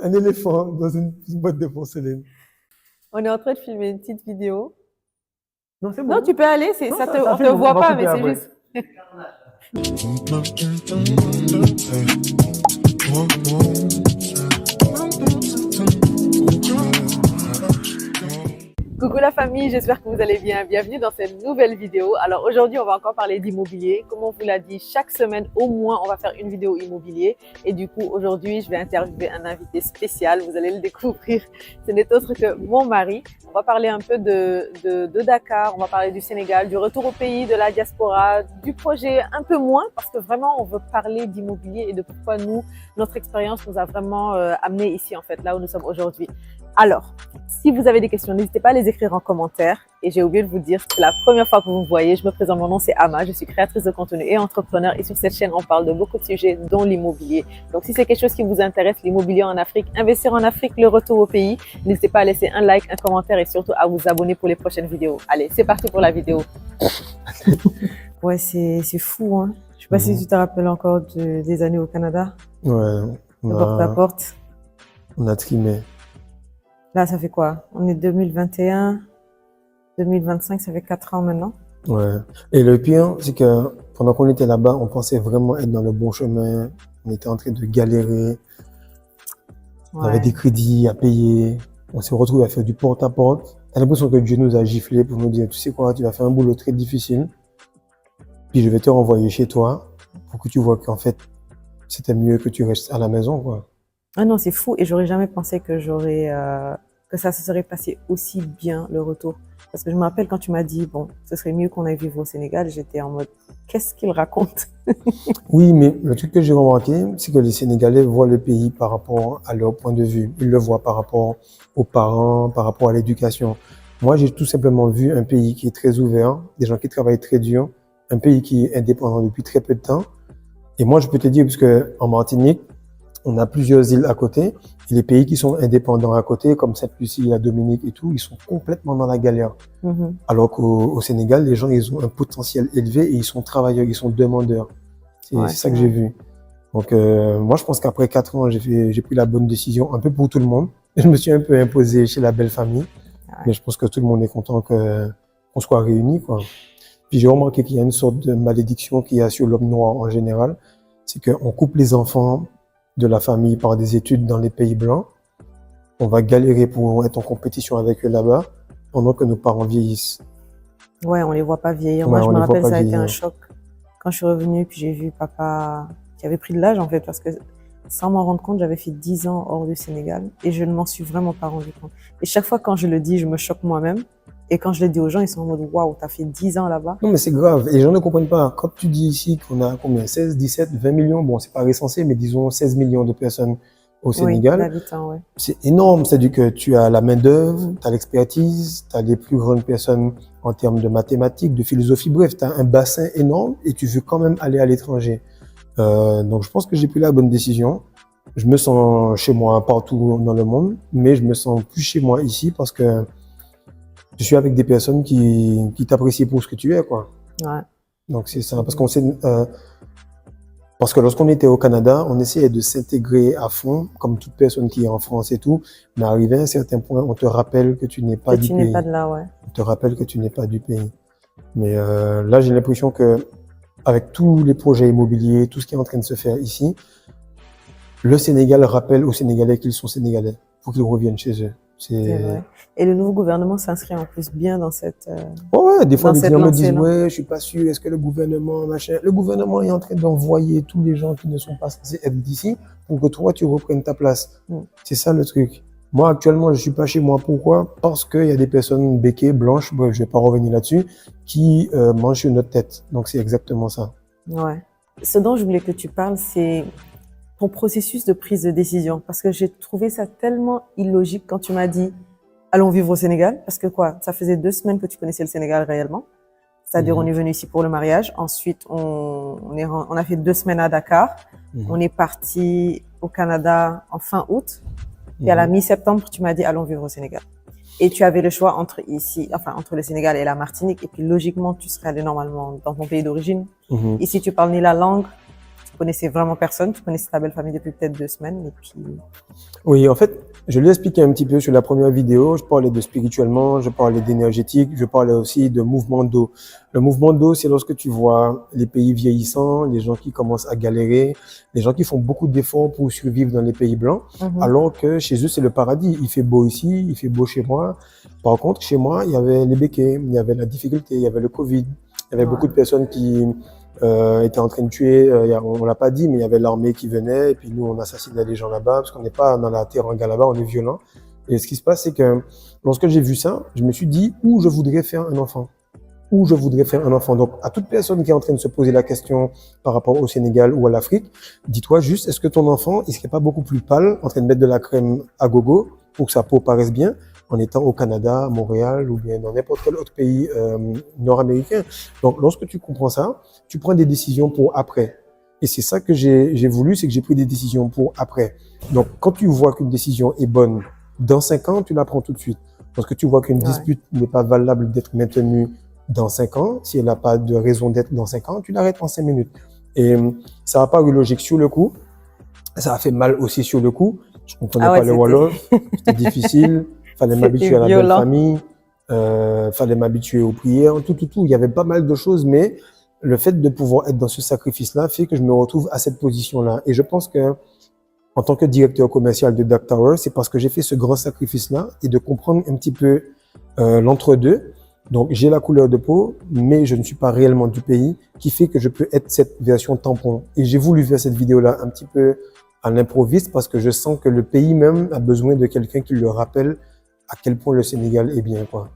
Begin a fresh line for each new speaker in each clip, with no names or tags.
Un éléphant dans une boîte de porcelaine.
On est en train de filmer une petite vidéo.
Non, c'est bon.
Non, tu peux aller,
Non,
on te
filme,
voit
on va
pas,
couper
mais c'est
après.
juste. Coucou la famille, j'espère que vous allez bien. Bienvenue dans cette nouvelle vidéo. Alors aujourd'hui, on va encore parler d'immobilier. Comme on vous l'a dit, chaque semaine au moins, on va faire une vidéo immobilier. Et du coup, aujourd'hui, je vais interviewer un invité spécial. Vous allez le découvrir. Ce n'est autre que mon mari. On va parler un peu de Dakar, on va parler du Sénégal, du retour au pays, de la diaspora, du projet un peu moins parce que vraiment, on veut parler d'immobilier et de pourquoi nous, notre expérience nous a vraiment amené ici en fait, là où nous sommes aujourd'hui. Alors, si vous avez des questions, n'hésitez pas à les écrire en commentaire. Et j'ai oublié de vous dire, c'est la première fois que vous me voyez. Je me présente, mon nom c'est Ama, je suis créatrice de contenu et entrepreneur. Et sur cette chaîne, on parle de beaucoup de sujets, dont l'immobilier. Donc si c'est quelque chose qui vous intéresse, l'immobilier en Afrique, investir en Afrique, le retour au pays, n'hésitez pas à laisser un like, un commentaire et surtout à vous abonner pour les prochaines vidéos. Allez, c'est parti pour la vidéo. Ouais, c'est fou, hein. Je sais pas si tu te rappelles encore des années au Canada.
Ouais,
De porte à porte.
on a trimé.
Là, ça fait quoi? On est 2021, 2025, ça fait 4 ans maintenant.
Ouais. Et le pire, c'est que pendant qu'on était là-bas, on pensait vraiment être dans le bon chemin. On était en train de galérer. On avait des crédits à payer. On s'est retrouvé à faire du porte-à-porte. T'as l'impression que Dieu nous a giflé pour nous dire, tu sais quoi, tu vas faire un boulot très difficile. Puis je vais te renvoyer chez toi pour que tu vois qu'en fait, c'était mieux que tu restes à la maison, quoi.
Ah non, c'est fou et j'aurais jamais pensé que que ça se serait passé aussi bien le retour. Parce que je me rappelle quand tu m'as dit bon, ce serait mieux qu'on aille vivre au Sénégal, j'étais en mode qu'est-ce qu'il raconte?
Oui, mais le truc que j'ai remarqué, c'est que les Sénégalais voient le pays par rapport à leur point de vue. Ils le voient par rapport aux parents, par rapport à l'éducation. Moi, j'ai tout simplement vu un pays qui est très ouvert, des gens qui travaillent très dur, un pays qui est indépendant depuis très peu de temps. Et moi, je peux te dire, parce que en Martinique, on a plusieurs îles à côté, et les pays qui sont indépendants à côté, comme Sainte-Lucie, la Dominique et tout, ils sont complètement dans la galère. Alors qu'au Sénégal, les gens, ils ont un potentiel élevé et ils sont travailleurs, ils sont demandeurs. C'est ça que j'ai vu. Donc, moi, je pense qu'après 4 ans, j'ai pris la bonne décision, un peu pour tout le monde. Je me suis un peu imposé chez la belle famille, mais je pense que tout le monde est content qu'on soit réunis, quoi. Puis j'ai remarqué qu'il y a une sorte de malédiction qu'il y a sur l'homme noir en général, c'est qu'on coupe les enfants de la famille par des études dans les pays blancs. On va galérer pour être en compétition avec eux là-bas, pendant que nos parents vieillissent.
Ouais, on les voit pas vieillir.
Ouais,
moi, je me rappelle, ça a été
vieillir.
un choc. Quand je suis revenue, puis j'ai vu papa qui avait pris de l'âge, en fait, parce que sans m'en rendre compte, j'avais fait 10 ans hors du Sénégal et je ne m'en suis vraiment pas rendu compte. Et chaque fois quand je le dis, je me choque moi-même. Et quand je le dis aux gens, ils sont en mode waouh, t'as fait 10 ans là-bas.
Non, mais c'est grave. Les gens ne comprennent pas. Quand tu dis ici qu'on a combien? 16, 17, 20 millions. Bon, c'est pas recensé, mais disons 16 millions de personnes au Sénégal.
Oui, d'habitants, ouais.
C'est énorme. C'est-à-dire que tu as la main-d'œuvre, tu as l'expertise, tu as les plus grandes personnes en termes de mathématiques, de philosophie. Bref, tu as un bassin énorme et tu veux quand même aller à l'étranger. Donc, je pense que j'ai pris la bonne décision. Je me sens chez moi partout dans le monde, mais je me sens plus chez moi ici parce que je suis avec des personnes qui t'apprécient pour ce que tu es, quoi.
Ouais.
Donc, c'est ça. Parce que lorsqu'on était au Canada, on essayait de s'intégrer à fond, comme toute personne qui est en France et tout. Mais arrivé à un certain point, on te rappelle que tu n'es pas du pays.
Que tu n'es pas de là, ouais.
On te rappelle que tu n'es pas du pays. Mais là, j'ai l'impression que avec tous les projets immobiliers, tout ce qui est en train de se faire ici, le Sénégal rappelle aux Sénégalais qu'ils sont Sénégalais pour qu'ils reviennent chez eux.
C'est vrai. Et le nouveau gouvernement s'inscrit en plus bien dans cette
ouais, des fois, les gens me disent,
là.
ouais, je suis pas sûr, est-ce que le gouvernement, machin. Le gouvernement est en train d'envoyer tous les gens qui ne sont pas censés être d'ici pour que toi, tu reprennes ta place. C'est ça le truc. Moi, actuellement, je suis pas chez moi. Pourquoi? Parce qu'il y a des personnes béquées, blanches, bref, je vais pas revenir là-dessus, qui mangent sur notre tête. Donc, c'est exactement ça.
Ouais. Ce dont je voulais que tu parles, c'est ton processus de prise de décision. Parce que j'ai trouvé ça tellement illogique quand tu m'as dit allons vivre au Sénégal. Parce que quoi, ça faisait 2 semaines que tu connaissais le Sénégal réellement. C'est-à-dire, on est venu ici pour le mariage. Ensuite, on a fait 2 semaines à Dakar. On est parti au Canada en fin août. Et à la mi-septembre, tu m'as dit allons vivre au Sénégal. Et tu avais le choix entre ici, enfin, entre le Sénégal et la Martinique. Et puis, logiquement, tu serais allé normalement dans ton pays d'origine. Ici, tu parles ni la langue. Tu connaissais vraiment personne. Tu connaissais ta belle famille depuis peut-être 2 semaines. Et puis...
Oui, en fait, je l'ai expliqué un petit peu sur la première vidéo. Je parlais de spirituellement, je parlais d'énergétique, je parlais aussi de mouvement d'eau. Le mouvement d'eau, c'est lorsque tu vois les pays vieillissants, les gens qui commencent à galérer, les gens qui font beaucoup d'efforts pour survivre dans les pays blancs, alors que chez eux, c'est le paradis. Il fait beau ici, il fait beau chez moi. Par contre, chez moi, il y avait les béquets, il y avait la difficulté, il y avait le Covid, il y avait beaucoup de personnes qui étaient en train de tuer, on l'a pas dit, mais il y avait l'armée qui venait, et puis nous, on assassinait les gens là-bas, parce qu'on n'est pas dans la teranga là-bas, on est violent. Et ce qui se passe, c'est que lorsque j'ai vu ça, je me suis dit où je voudrais faire un enfant. Où je voudrais faire un enfant. Donc, à toute personne qui est en train de se poser la question par rapport au Sénégal ou à l'Afrique, dis-toi juste, est-ce que ton enfant, il serait pas beaucoup plus pâle, en train de mettre de la crème à gogo, pour que sa peau paraisse bien, en étant au Canada, à Montréal ou bien dans n'importe quel autre pays nord-américain. Donc, lorsque tu comprends ça, tu prends des décisions pour après. Et c'est ça que j'ai voulu, c'est que j'ai pris des décisions pour après. Donc, quand tu vois qu'une décision est bonne, dans 5 ans, tu la prends tout de suite. Parce que tu vois qu'une dispute n'est pas valable d'être maintenue dans 5 ans, si elle n'a pas de raison d'être dans 5 ans, tu l'arrêtes en 5 minutes. Et ça n'a pas eu logique sur le coup. Ça a fait mal aussi sur le coup. Je comprenais pas le Wolof. C'était difficile. Fallait m'habituer à la belle famille. Fallait m'habituer aux prières. Tout. Il y avait pas mal de choses, mais le fait de pouvoir être dans ce sacrifice-là fait que je me retrouve à cette position-là. Et je pense que, en tant que directeur commercial de Dark Tower, c'est parce que j'ai fait ce grand sacrifice-là et de comprendre un petit peu l'entre-deux. Donc, j'ai la couleur de peau, mais je ne suis pas réellement du pays, qui fait que je peux être cette version tampon. Et j'ai voulu faire cette vidéo-là un petit peu à l'improviste parce que je sens que le pays même a besoin de quelqu'un qui le rappelle à quel point le Sénégal est bien, quoi.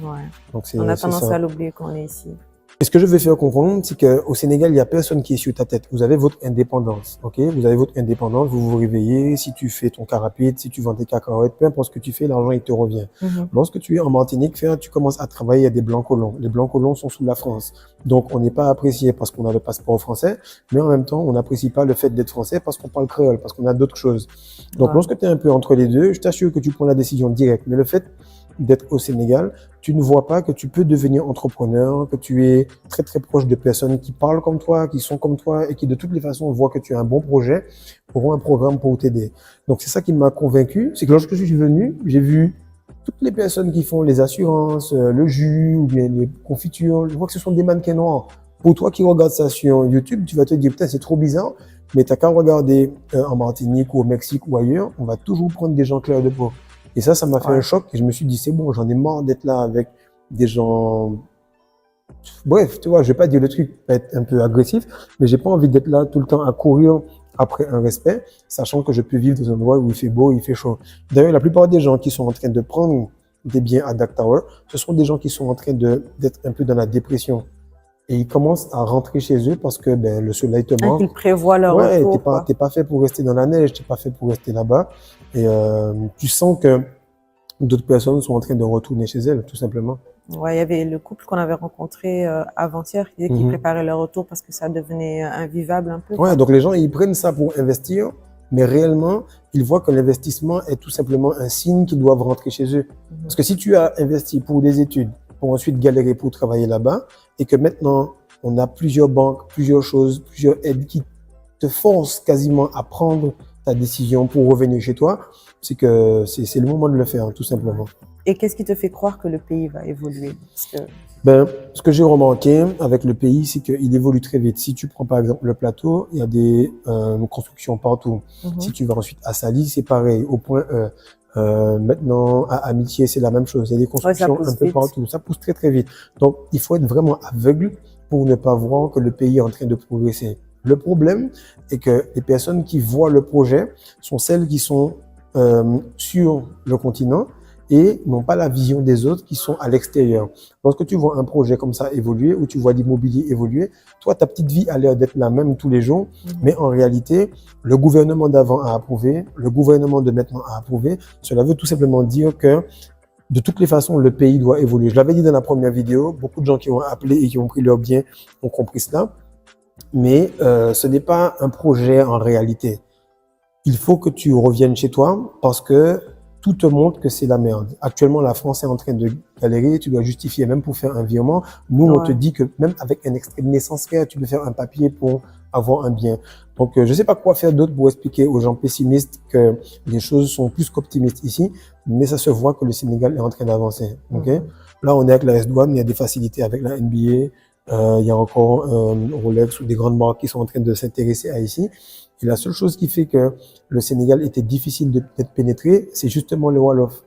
Ouais.
Donc,
on a tendance à l'oublier quand on est ici.
Et ce que je veux faire comprendre, c'est qu'au Sénégal, il n'y a personne qui est sur ta tête. Vous avez votre indépendance, ok? Vous avez votre indépendance, vous vous réveillez, si tu fais ton car rapide, si tu vends tes cacahuètes, peu importe ce que tu fais, l'argent, il te revient. Lorsque tu es en Martinique, tu commences à travailler à des blancs colons. Les blancs colons sont sous la France. Donc, on n'est pas apprécié parce qu'on a le passeport français, mais en même temps, on n'apprécie pas le fait d'être français parce qu'on parle créole, parce qu'on a d'autres choses. Donc, lorsque tu es un peu entre les deux, je t'assure que tu prends la décision directe. Mais le fait d'être au Sénégal, tu ne vois pas que tu peux devenir entrepreneur, que tu es très très proche de personnes qui parlent comme toi, qui sont comme toi et qui de toutes les façons voient que tu as un bon projet, auront un programme pour t'aider. Donc c'est ça qui m'a convaincu, c'est que lorsque je suis venu, j'ai vu toutes les personnes qui font les assurances, le jus ou bien les confitures, je vois que ce sont des mannequins noirs. Pour toi qui regardes ça sur YouTube, tu vas te dire putain c'est trop bizarre, mais t'as qu'à regarder en Martinique ou au Mexique ou ailleurs, on va toujours prendre des gens clairs de peau. Et ça m'a fait un choc et je me suis dit, c'est bon, j'en ai marre d'être là avec des gens... Bref, tu vois, je vais pas dire le truc, être un peu agressif, mais j'ai pas envie d'être là tout le temps à courir après un respect, sachant que je peux vivre dans un endroit où il fait beau, il fait chaud. D'ailleurs, la plupart des gens qui sont en train de prendre des biens à Dark Tower, ce sont des gens qui sont en train d'être un peu dans la dépression. Et ils commencent à rentrer chez eux parce que ben, le soleil te manque.
Ils prévoient leur retour.
T'es pas fait pour rester dans la neige, t'es pas fait pour rester là-bas. Et tu sens que d'autres personnes sont en train de retourner chez elles, tout simplement.
Ouais, il y avait le couple qu'on avait rencontré avant-hier qui disait qu'ils préparaient leur retour parce que ça devenait invivable un peu.
Ouais, donc les gens, ils prennent ça pour investir, mais réellement, ils voient que l'investissement est tout simplement un signe qu'ils doivent rentrer chez eux. Parce que si tu as investi pour des études, pour ensuite galérer pour travailler là-bas, et que maintenant, on a plusieurs banques, plusieurs choses, plusieurs aides qui te forcent quasiment à prendre ta décision pour revenir chez toi, c'est que c'est le moment de le faire, tout simplement.
Et qu'est-ce qui te fait croire que le pays va évoluer?
Ce que j'ai remarqué avec le pays, c'est qu'il évolue très vite. Si tu prends par exemple le plateau, il y a des constructions partout. Si tu vas ensuite à Saly, c'est pareil. Au point maintenant, à Amitié, c'est la même chose. Il y a des constructions un peu partout. Ça pousse très très vite. Donc, il faut être vraiment aveugle pour ne pas voir que le pays est en train de progresser. Le problème est que les personnes qui voient le projet sont celles qui sont sur le continent et n'ont pas la vision des autres qui sont à l'extérieur. Lorsque tu vois un projet comme ça évoluer, ou tu vois l'immobilier évoluer, toi, ta petite vie a l'air d'être la même tous les jours, mais en réalité, le gouvernement d'avant a approuvé, le gouvernement de maintenant a approuvé. Cela veut tout simplement dire que de toutes les façons, le pays doit évoluer. Je l'avais dit dans la première vidéo, beaucoup de gens qui ont appelé et qui ont pris leur bien ont compris cela, mais ce n'est pas un projet en réalité. Il faut que tu reviennes chez toi parce que tout te montre que c'est la merde. Actuellement, la France est en train de galérer, tu dois justifier même pour faire un virement. Nous, on te dit que même avec un extrait de naissance clair, tu peux faire un papier pour avoir un bien. Donc, je sais pas quoi faire d'autre pour expliquer aux gens pessimistes que les choses sont plus qu'optimistes ici, mais ça se voit que le Sénégal est en train d'avancer. Okay? Là, on est avec la S-Douane, il y a des facilités avec la NBA, il y a encore Rolex ou des grandes marques qui sont en train de s'intéresser à ici. Et la seule chose qui fait que le Sénégal était difficile d'être pénétré, c'est justement le Wolof.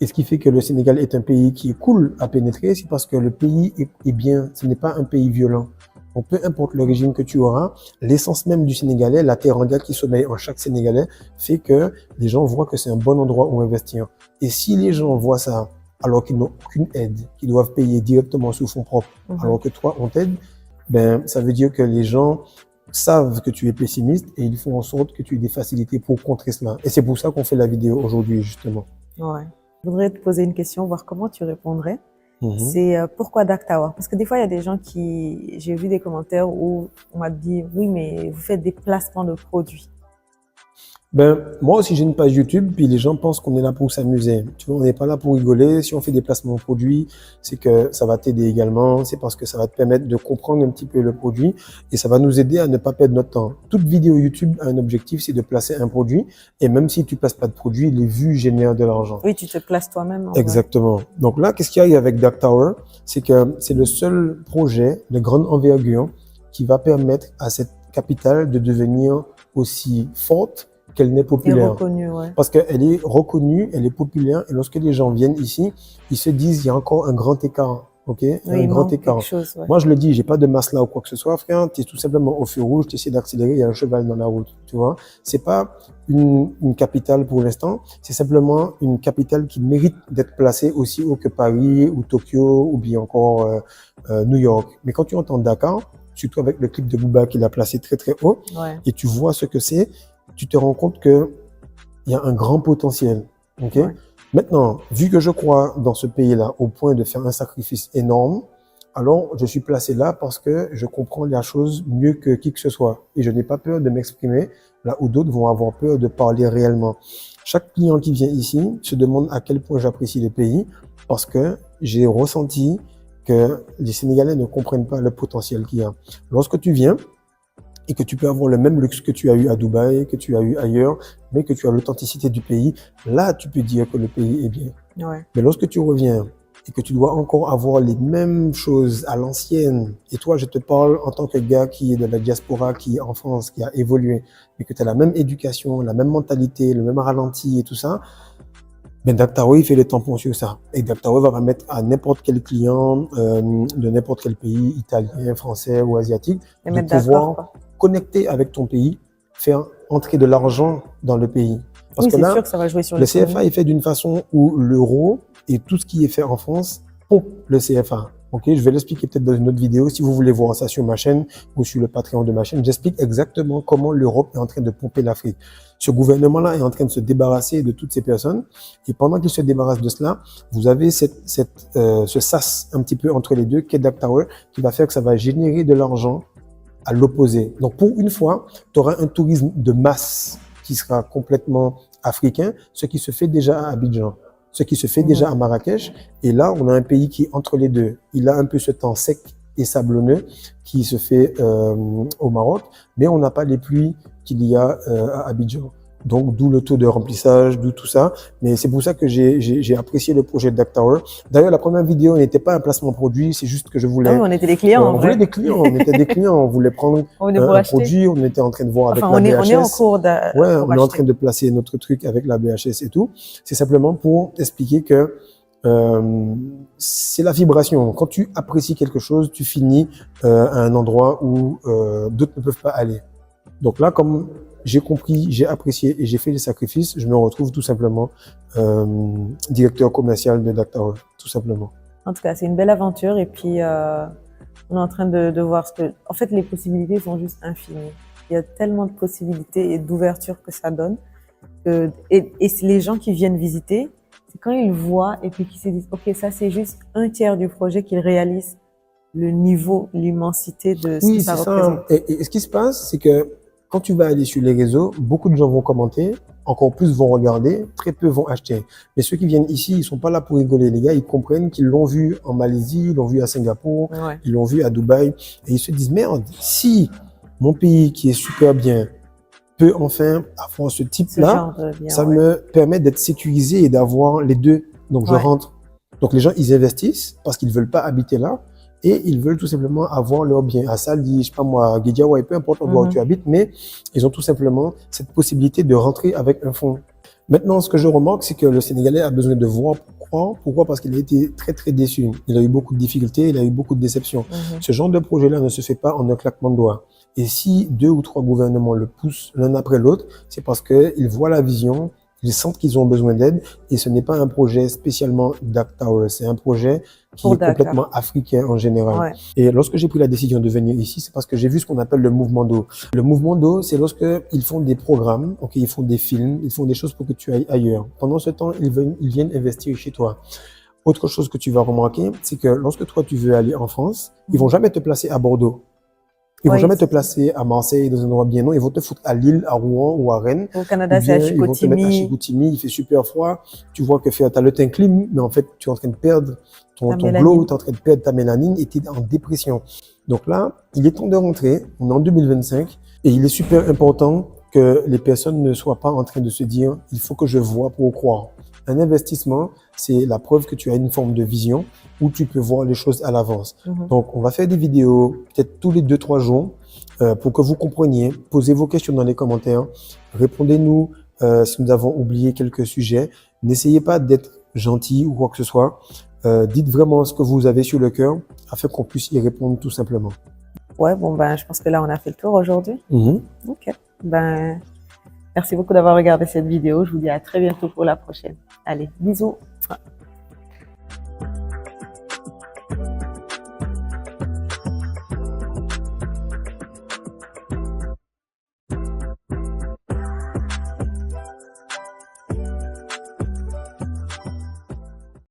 Et ce qui fait que le Sénégal est un pays qui est cool à pénétrer, c'est parce que le pays est bien. Ce n'est pas un pays violent. Donc, peu importe le régime que tu auras, l'essence même du Sénégalais, la teranga qui sommeille en chaque Sénégalais, fait que les gens voient que c'est un bon endroit où investir. Et si les gens voient ça, alors qu'ils n'ont aucune aide, qu'ils doivent payer directement sous fonds propres, alors que toi, on t'aide, ben, ça veut dire que les gens savent que tu es pessimiste et ils font en sorte que tu aies des facilités pour contrer cela. Et c'est pour ça qu'on fait la vidéo aujourd'hui, justement.
Ouais. Je voudrais te poser une question, voir comment tu répondrais. C'est pourquoi Dark Tower? Parce que des fois, il y a des gens qui... J'ai vu des commentaires où on m'a dit « Oui, mais vous faites des placements de produits. »
Ben, moi aussi, j'ai une page YouTube, puis les gens pensent qu'on est là pour s'amuser. Tu vois, on n'est pas là pour rigoler. Si on fait des placements de produits, c'est que ça va t'aider également. C'est parce que ça va te permettre de comprendre un petit peu le produit et ça va nous aider à ne pas perdre notre temps. Toute vidéo YouTube a un objectif, c'est de placer un produit. Et même si tu places pas de produit, les vues génèrent de l'argent.
Oui, tu te places toi-même.
Exactement. Donc là, qu'est-ce qu'il y a avec Dark Tower? C'est que c'est le seul projet de grande envergure qui va permettre à cette capitale de devenir aussi forte qu'elle n'est populaire.
Et reconnue, ouais.
Parce qu'elle est reconnue, elle est populaire, et lorsque les gens viennent ici, ils se disent, il y a encore un grand écart. Ok?
Oui,
un grand écart.
Ouais.
Moi, je le dis, j'ai pas de masse là ou quoi que ce soit, frère. Tu es tout simplement au feu rouge, tu essaies d'accélérer, il y a un cheval dans la route. Tu vois? C'est pas une capitale pour l'instant. C'est simplement une capitale qui mérite d'être placée aussi haut que Paris ou Tokyo ou bien encore New York. Mais quand tu entends Dakar, surtout avec le clip de Booba qui l'a placé très très haut, et tu vois ce que c'est, tu te rends compte que il y a un grand potentiel. Ok? Maintenant, vu que je crois dans ce pays-là au point de faire un sacrifice énorme, alors je suis placé là parce que je comprends la chose mieux que qui que ce soit. Et je n'ai pas peur de m'exprimer là où d'autres vont avoir peur de parler réellement. Chaque client qui vient ici se demande à quel point j'apprécie le pays parce que j'ai ressenti que les Sénégalais ne comprennent pas le potentiel qu'il y a. Lorsque tu viens, et que tu peux avoir le même luxe que tu as eu à Dubaï, que tu as eu ailleurs, mais que tu as l'authenticité du pays, là, tu peux dire que le pays est bien.
Ouais.
Mais lorsque tu reviens et que tu dois encore avoir les mêmes choses à l'ancienne, et toi, je te parle en tant que gars qui est de la diaspora, qui est en France, qui a évolué, mais que tu as la même éducation, la même mentalité, le même ralenti et tout ça, ben Dark Tower, il fait le tampon sur ça. Et Dark Tower va permettre à n'importe quel client de n'importe quel pays, italien, français ou asiatique, de pouvoir connecter avec ton pays, faire entrer de l'argent dans le pays. Parce que là,
sûr que ça va jouer sur
le CFA est fait d'une façon où l'euro et tout ce qui est fait en France pompe le CFA. Ok, je vais l'expliquer peut-être dans une autre vidéo. Si vous voulez voir ça sur ma chaîne ou sur le Patreon de ma chaîne, j'explique exactement comment l'Europe est en train de pomper l'Afrique. Ce gouvernement-là est en train de se débarrasser de toutes ces personnes. Et pendant qu'il se débarrasse de cela, vous avez ce sas un petit peu entre les deux, qui est Dark Tower, qui va faire que ça va générer de l'argent à l'opposé. Donc, pour une fois, tu auras un tourisme de masse qui sera complètement africain, ce qui se fait déjà à Abidjan, ce qui se fait déjà à Marrakech. Et là, on a un pays qui est entre les deux. Il a un peu ce temps sec et sablonneux qui se fait au Maroc, mais on n'a pas les pluies qu'il y a à Abidjan. Donc, d'où le taux de remplissage, d'où tout ça. Mais c'est pour ça que j'ai apprécié le projet de Dark Tower. D'ailleurs, la première vidéo n'était pas un placement produit, c'est juste que je voulais...
Ah oui, on était des clients,
on voulait des clients, on était des clients, on voulait prendre un produit, on était en train de voir avec la BHS.
On est en cours de...
Ouais, on est en train de placer notre truc avec la BHS et tout. C'est simplement pour expliquer que c'est la vibration. Quand tu apprécies quelque chose, tu finis à un endroit où d'autres ne peuvent pas aller. Donc là, comme j'ai compris, j'ai apprécié et j'ai fait les sacrifices, je me retrouve tout simplement directeur commercial de Dark Tower, tout simplement.
En tout cas, c'est une belle aventure et puis on est en train de voir ce que... En fait, les possibilités sont juste infinies. Il y a tellement de possibilités et d'ouverture que ça donne. Et les gens qui viennent visiter, c'est quand ils voient et puis qu'ils se disent « Ok, ça c'est juste un tiers du projet qu'ils réalisent le niveau, l'immensité de ce que ça représente. »
Et ce qui se passe, c'est que quand tu vas aller sur les réseaux, beaucoup de gens vont commenter encore plus vont regarder, très peu vont acheter. Mais ceux qui viennent ici, ils sont pas là pour rigoler. Les gars, ils comprennent qu'ils l'ont vu en Malaisie, ils l'ont vu à Singapour,
Ouais.
ils l'ont vu à Dubaï, et ils se disent, merde, si mon pays qui est super bien peut enfin avoir ce
Ce
type-là,
genre de bien,
ça
ouais.
me permet d'être sécurisé et d'avoir les deux. Donc, je
Ouais.
rentre. Donc, les gens, ils investissent parce qu'ils veulent pas habiter là et ils veulent tout simplement avoir leur bien à Sali, je sais pas moi, à Guédiawaye, peu importe l'endroit où tu habites, mais ils ont tout simplement cette possibilité de rentrer avec un fonds. Maintenant, ce que je remarque, c'est que le Sénégalais a besoin de voir pourquoi. Pourquoi? Parce qu'il a été très, très déçu. Il a eu beaucoup de difficultés, il a eu beaucoup de déceptions. Ce genre de projet-là ne se fait pas en un claquement de doigts. Et si 2 ou 3 gouvernements le poussent l'un après l'autre, c'est parce qu'ils voient la vision, ils sentent qu'ils ont besoin d'aide, et ce n'est pas un projet spécialement Dak Tower, c'est un projet qui
Pour
est
Dakar.
complètement africain en général.
Ouais.
Et lorsque j'ai pris la décision de venir ici, c'est parce que j'ai vu ce qu'on appelle le mouvement d'eau. Le mouvement d'eau, c'est lorsque ils font des programmes, ok, ils font des films, ils font des choses pour que tu ailles ailleurs. Pendant ce temps, ils viennent investir chez toi. Autre chose que tu vas remarquer, c'est que lorsque toi tu veux aller en France, ils vont jamais te placer à Bordeaux. Ils vont
Oui,
jamais te placer à Marseille, dans un endroit bien, non. Ils vont te foutre à Lille, à Rouen ou à Rennes.
Au
Ou
Canada, c'est à
bien ils vont te mettre à
Chicoutimi,
Chicoutimi, il fait super froid. Tu vois que tu as le teint clean, mais en fait, tu es en train de perdre
ta
ton glow,
mélanine.
tu es en train de perdre ta mélanine et tu es en dépression. Donc là, il est temps de rentrer. On est en 2025 et il est super important que les personnes ne soient pas en train de se dire il faut que je vois pour croire. Un investissement, c'est la preuve que tu as une forme de vision où tu peux voir les choses à l'avance. Donc, on va faire des vidéos peut-être tous les 2-3 jours pour que vous compreniez. Posez vos questions dans les commentaires. Répondez-nous si nous avons oublié quelques sujets. N'essayez pas d'être gentil ou quoi que ce soit. Dites vraiment ce que vous avez sur le cœur afin qu'on puisse y répondre tout simplement.
Ouais, bon, ben, je pense que là, on a fait le tour aujourd'hui.
Mhm.
Ok. Ben, merci beaucoup d'avoir regardé cette vidéo. Je vous dis à très bientôt pour la prochaine. Allez, bisous.